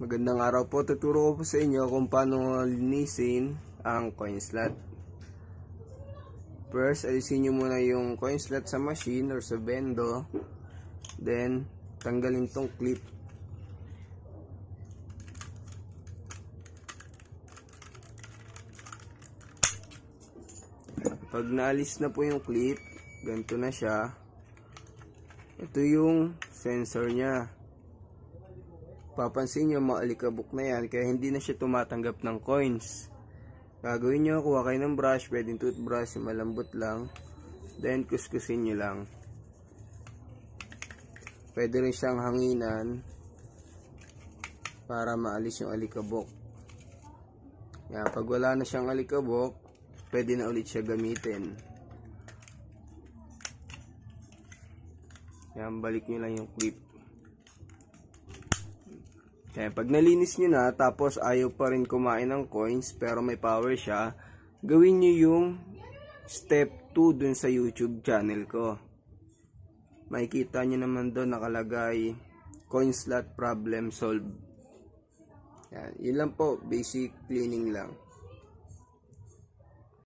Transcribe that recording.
Magandang araw po. Tuturo ko po sa inyo kung paano linisin ang coin slot. First, alisin nyo muna yung coin slot sa machine or sa bendo. Then, tanggalin tong clip. Pag naalis na po yung clip, ganito na siya. Ito yung sensor nya. Papansin nyo, maalikabok na yan, kaya hindi na siya tumatanggap ng coins. Gagawin nyo, kuha kayo ng brush, pwedeng toothbrush, malambot lang. Then, kuskusin nyo lang. Pwede rin siyang hanginan para maalis yung alikabok. Yan, pag wala na siyang alikabok, pwede na ulit siya gamitin. Yan, balik nyo lang yung clip. Kaya pag nalinis nyo na, tapos ayaw pa rin kumain ng coins, pero may power siya, gawin nyo yung step 2 dun sa YouTube channel ko. Makikita nyo naman doon nakalagay, coin slot problem solved. Yan, yun lang po, basic cleaning lang.